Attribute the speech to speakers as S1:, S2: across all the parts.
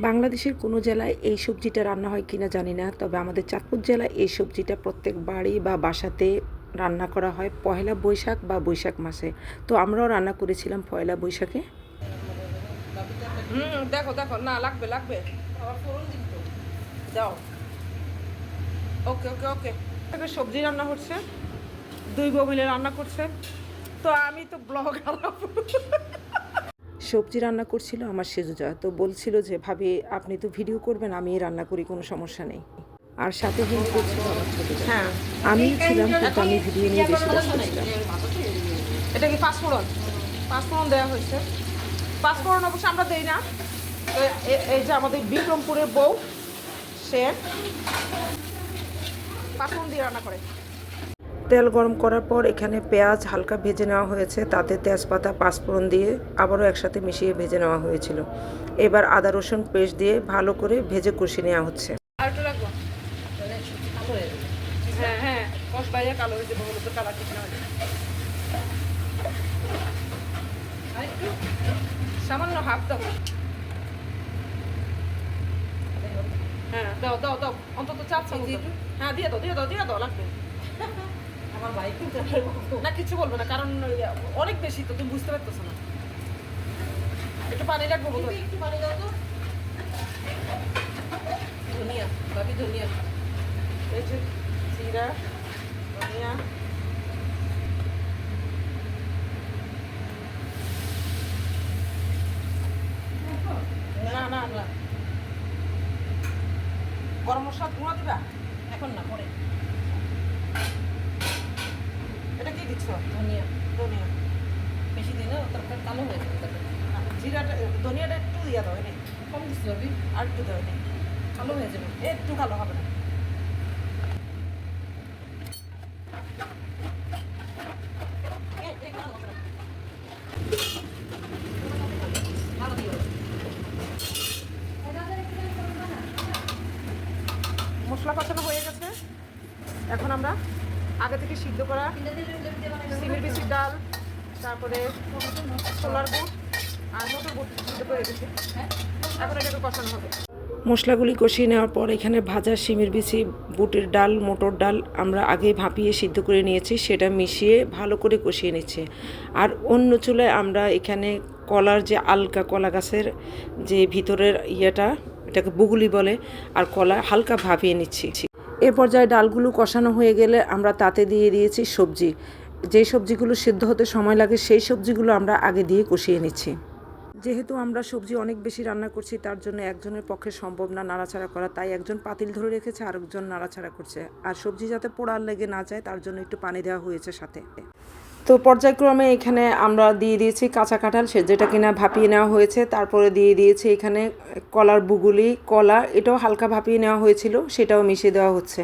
S1: বাংলাদেশের কোনো জেলায় এই সবজিটা রান্না হয় কিনা জানি না, তবে আমাদের চাঁদপুর জেলায় এই সবজিটা প্রত্যেক বাড়ি বা বাসাতে রান্না করা হয় পহেলা বৈশাখ বা বৈশাখ মাসে। তো আমরাও রান্না করেছিলাম পয়লা বৈশাখে। দেখো দেখো, না লাগবে লাগবে, আবার ফোড়ন দিন তো, দাও। ওকে ওকে ওকে, সবজি রান্না হচ্ছে, দুই বউ মিলে রান্না করছে। তো আমি তো ব্লগ সবজি রান্না করছিল আমার সেজুজা, তো বলছিল যে ভাবি আপনি তো ভিডিও করবেন, আমি রান্না করি, কোনো সমস্যা নেই। আর সাথে হেল্প করছিল আমার ছোট। হ্যাঁ, আমি ছিলাম, কিন্তু আমি ভিডিও নিয়ে বেশি ব্যস্ত ছিলাম। এটা কি পাঁচফোড়ন? পাঁচফোড়ন দেওয়া হয়েছে। পাঁচফোড়ন অবশ্য আমরা দেই না। এই যে আমাদের বিক্রমপুরের বউ, সে পাঁচফোড়ন দিয়ে রান্না করে। তেল গরম করার পর এখানে পেঁয়াজ হালকা ভেজে নেওয়া হয়েছে, তাতে তেজপাতা পাঁচফোড়ন দিয়ে আবারও একসাথে মিশিয়ে ভেজে নেওয়া হয়েছিল। এবার আদা রসুন পেস্ট দিয়ে ভালো করে ভেজে কষিয়ে নেওয়া হচ্ছে। হ্যাঁ হ্যাঁ, কালো হয়ে যাবে, হলুদ কালার ঠিক না হলে সামান্য হাফ দাও। হ্যাঁ দাও দাও দাও, অন্তত 4 চামচ। হ্যাঁ দিয়ে দাও দিয়ে দাও দিয়ে দাও, লাগবে। আমার ভাই না কিছু বলবে না, কারণ অনেক বেশি তো, তুমি বুঝতে পারতেছো না। একটু পানি রাখবো, একটু পানি দাও তো। ধনিয়া, ভাবি ধনিয়া, এই যে জিরা, ধনিয়া, না না না, গরম মশলা গুঁড়া দিবা এখন না, পরে। এটা কি দিচ্ছ? ধনিয়া। ধনিয়া বেশি দিলে তরকারি কালো হয়ে যাবে। জিরাটা, ধনিয়াটা একটু দিয়ে দাও, এনে কম দিচ্ছি ভাবি, আর একটু দাও, এনে কালো হয়ে যাবে, একটু কালো হবে না। মশলা কষানো হয়ে গেছে, এখন আমরা আগে থেকে সিদ্ধ করা সিমের বিচির ডাল, তারপরে ছোলার বুট আর মটর বুট সিদ্ধ করে রেখেছি, এখন এটাকে কষানো হবে। মশলাগুলি কষিয়ে নেওয়ার পর এখানে ভাজা সিমের বিচি, বুটের ডাল, মটর ডাল আমরা আগে ভাপিয়ে সিদ্ধ করে নিয়েছি, সেটা মিশিয়ে ভালো করে কষিয়ে নিচ্ছে। আর অন্য চুলায় আমরা এখানে কলার যে আলকা কলা গাছের যে ভিতরের ইয়েটা, এটাকে বুগুলি বলে, আর কলা হালকা ভাপিয়ে নিচ্ছি। এ পর্যায়ে ডালগুলো কষানো হয়ে গেলে আমরা তাতে দিয়ে দিয়েছি সবজি। যেই সবজিগুলো সিদ্ধ হতে সময় লাগে সেই সবজিগুলো আমরা আগে দিয়ে কষিয়ে নিচ্ছি। যেহেতু আমরা সবজি অনেক বেশি রান্না করছি, তার জন্য একজনের পক্ষে সম্ভব না নাড়াচাড়া করা, তাই একজন পাতিল ধরে রেখেছে, আরেকজন নাড়াচাড়া করছে। আর সবজি যাতে পোড়ার লেগে না যায় তার জন্য একটু পানি দেওয়া হয়েছে সাথে। তো পর্যায়ক্রমে এখানে আমরা দিয়ে দিয়েছি কাঁচা কাঁঠাল, সে যেটা কিনা ভাপিয়ে নেওয়া হয়েছে, তারপরে দিয়ে দিয়েছি এখানে কলার বুগুলি, কলা এটাও হালকা ভাপিয়ে নেওয়া হয়েছিল, সেটাও মিশিয়ে দেওয়া হচ্ছে।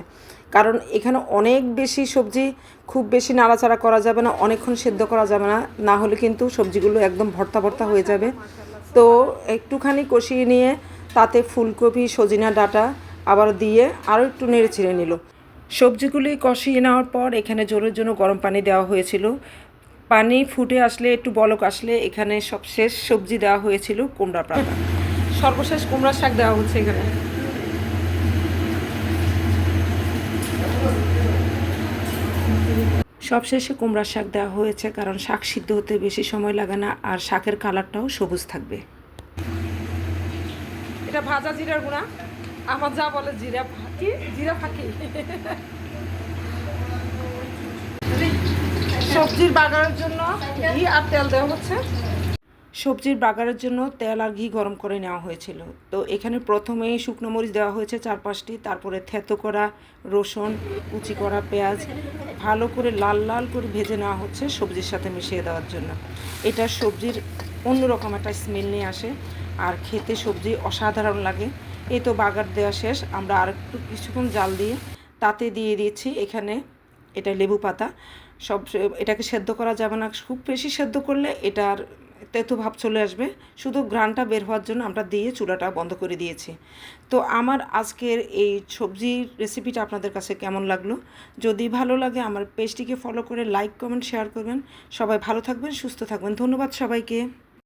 S1: কারণ এখানে অনেক বেশি সবজি, খুব বেশি নাড়াচাড়া করা যাবে না, অনেকক্ষণ সেদ্ধ করা যাবে না, না হলে কিন্তু সবজিগুলো একদম ভর্তা ভর্তা হয়ে যাবে। তো একটুখানি কষিয়ে নিয়ে তাতে ফুলকপি, সজিনা ডাঁটা আবার দিয়ে আরও একটু নেড়ে ছিঁড়ে নিল। সবজিগুলি কষিয়ে নেওয়ার পর এখানে জোরের জন্য গরম পানি দেওয়া হয়েছিল। পানি ফুটে আসলে, একটু বলক আসলে এখানে সবশেষ সবজি দেওয়া হয়েছিল কুমড়া পাতা, সর্বশেষ কুমড়ার শাক দেওয়া হচ্ছে এখানে। সবশেষে কুমড়ার শাক দেওয়া হয়েছে, কারণ শাক সিদ্ধ হতে বেশি সময় লাগে না, আর শাকের কালারটাও সবুজ থাকবে। এটা ভাজা জিরার গুঁড়া, আমার যা বলে জিরা ফাঁকি, জিরা ফাঁকি। সবজির বাগারের জন্য ঘি আর তেল দেওয়া হচ্ছে। সবজির বাগারের জন্য তেল আর ঘি গরম করে নেওয়া হয়েছিল। তো এখানে প্রথমেই শুকনো মরিচ দেওয়া হয়েছে 4-5টি, তারপরে থেতো করা রসুন, কুচি করা পেঁয়াজ ভালো করে লাল লাল করে ভেজে নেওয়া হচ্ছে সবজির সাথে মিশিয়ে দেওয়ার জন্য। এটা সবজির অন্যরকম একটা স্মেল নিয়ে আসে, আর খেতে সবজি অসাধারণ লাগে। এই তো বাগার দেওয়া শেষ, আমরা আর একটু কিছুক্ষণ জাল দিয়ে তাতে দিয়ে দিয়েছি এখানে এটা লেবু পাতা। সব এটাকে সেদ্ধ করা যাবে না, খুব বেশি সেদ্ধ করলে এটার তেতো ভাব চলে আসবে, শুধু ঘ্রাণটা বের হওয়ার জন্য আমরা দিয়ে চুলাটা বন্ধ করে দিয়েছি। তো আমার আজকের এই সবজির রেসিপিটা আপনাদের কাছে কেমন লাগলো? যদি ভালো লাগে আমার পেজটিকে ফলো করে লাইক, কমেন্ট, শেয়ার করবেন। সবাই ভালো থাকবেন, সুস্থ থাকবেন। ধন্যবাদ সবাইকে।